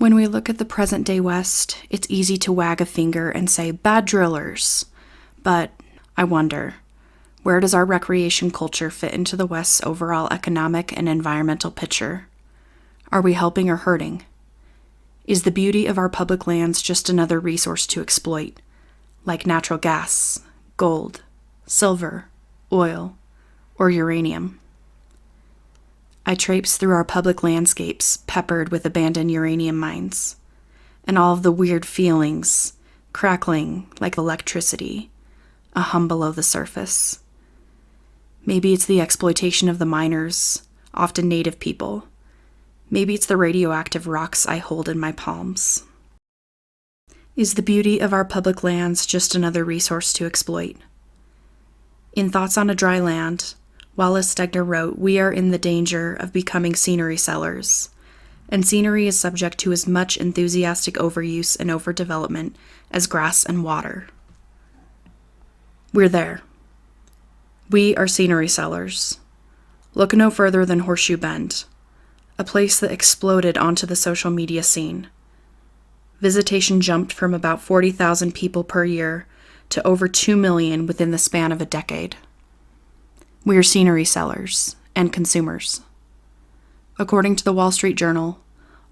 When we look at the present-day West, it's easy to wag a finger and say, bad drillers. But I wonder, where does our recreation culture fit into the West's overall economic and environmental picture? Are we helping or hurting? Is the beauty of our public lands just another resource to exploit, like natural gas, gold, silver, oil, or uranium? I traipse through our public landscapes peppered with abandoned uranium mines, and all of the weird feelings, crackling like electricity, a hum below the surface. Maybe it's the exploitation of the miners, often native people. Maybe it's the radioactive rocks I hold in my palms. Is the beauty of our public lands just another resource to exploit? In Thoughts on a Dry Land, Wallace Stegner wrote, "We are in the danger of becoming scenery sellers, and scenery is subject to as much enthusiastic overuse and overdevelopment as grass and water." We're there. We are scenery sellers. Look no further than Horseshoe Bend, a place that exploded onto the social media scene. Visitation jumped from about 40,000 people per year to over 2 million within the span of a decade. We are scenery sellers and consumers. According to the Wall Street Journal,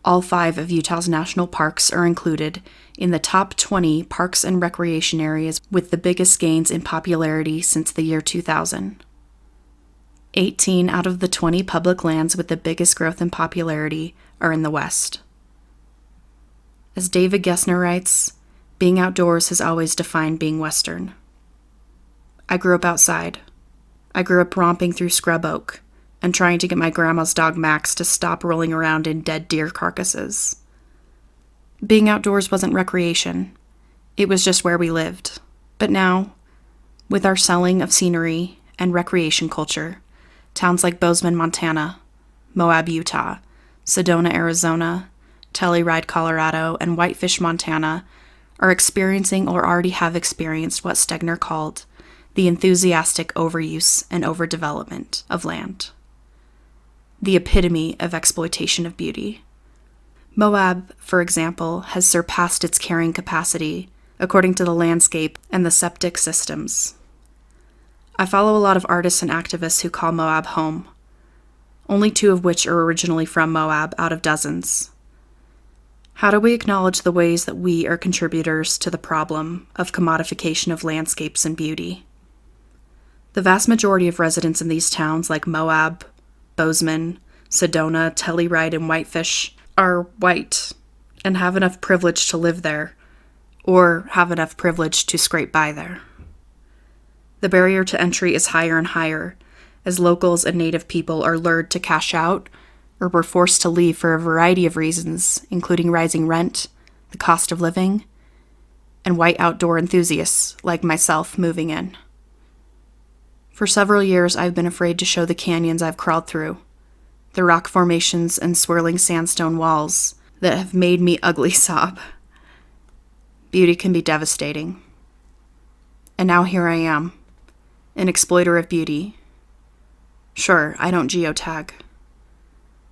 all 5 of Utah's national parks are included in the top 20 parks and recreation areas with the biggest gains in popularity since the year 2000. 18 out of the 20 public lands with the biggest growth in popularity are in the West. As David Gessner writes, being outdoors has always defined being Western. I grew up outside. I grew up romping through scrub oak and trying to get my grandma's dog Max to stop rolling around in dead deer carcasses. Being outdoors wasn't recreation. It was just where we lived. But now, with our selling of scenery and recreation culture, towns like Bozeman, Montana, Moab, Utah, Sedona, Arizona, Telluride, Colorado, and Whitefish, Montana are experiencing or already have experienced what Stegner called the enthusiastic overuse and overdevelopment of land. The epitome of exploitation of beauty. Moab, for example, has surpassed its carrying capacity, according to the landscape and the septic systems. I follow a lot of artists and activists who call Moab home, only 2 of which are originally from Moab out of dozens. How do we acknowledge the ways that we are contributors to the problem of commodification of landscapes and beauty? The vast majority of residents in these towns like Moab, Bozeman, Sedona, Telluride, and Whitefish are white and have enough privilege to live there, or have enough privilege to scrape by there. The barrier to entry is higher and higher as locals and native people are lured to cash out or were forced to leave for a variety of reasons, including rising rent, the cost of living, and white outdoor enthusiasts like myself moving in. For several years, I've been afraid to show the canyons I've crawled through, the rock formations and swirling sandstone walls that have made me ugly sob. Beauty can be devastating. And now here I am, an exploiter of beauty. Sure, I don't geotag.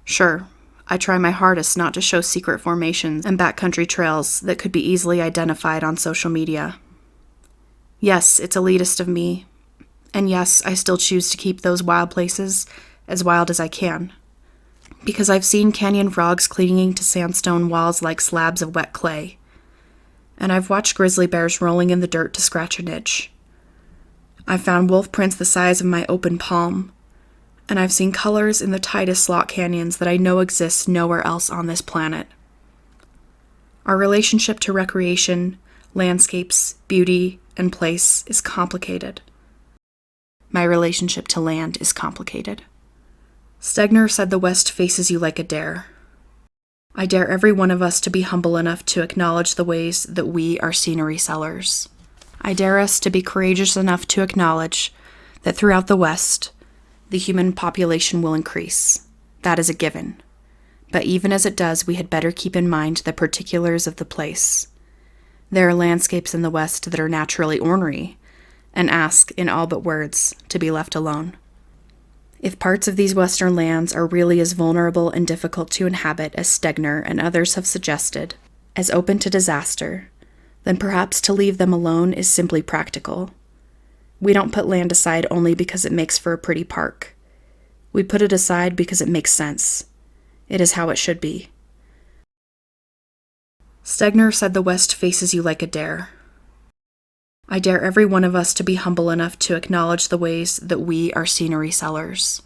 Sure, I try my hardest not to show secret formations and backcountry trails that could be easily identified on social media. Yes, it's elitist of me. And yes, I still choose to keep those wild places as wild as I can. Because I've seen canyon frogs clinging to sandstone walls like slabs of wet clay. And I've watched grizzly bears rolling in the dirt to scratch an itch. I've found wolf prints the size of my open palm. And I've seen colors in the tightest slot canyons that I know exist nowhere else on this planet. Our relationship to recreation, landscapes, beauty, and place is complicated. My relationship to land is complicated. Stegner said the West faces you like a dare. I dare every one of us to be humble enough to acknowledge the ways that we are scenery sellers. I dare us to be courageous enough to acknowledge that throughout the West, the human population will increase. That is a given. But even as it does, we had better keep in mind the particulars of the place. There are landscapes in the West that are naturally ornery, and ask, in all but words, to be left alone. If parts of these western lands are really as vulnerable and difficult to inhabit as Stegner and others have suggested, as open to disaster, then perhaps to leave them alone is simply practical. We don't put land aside only because it makes for a pretty park. We put it aside because it makes sense. It is how it should be. Stegner said the West faces you like a dare. I dare every one of us to be humble enough to acknowledge the ways that we are scenery sellers.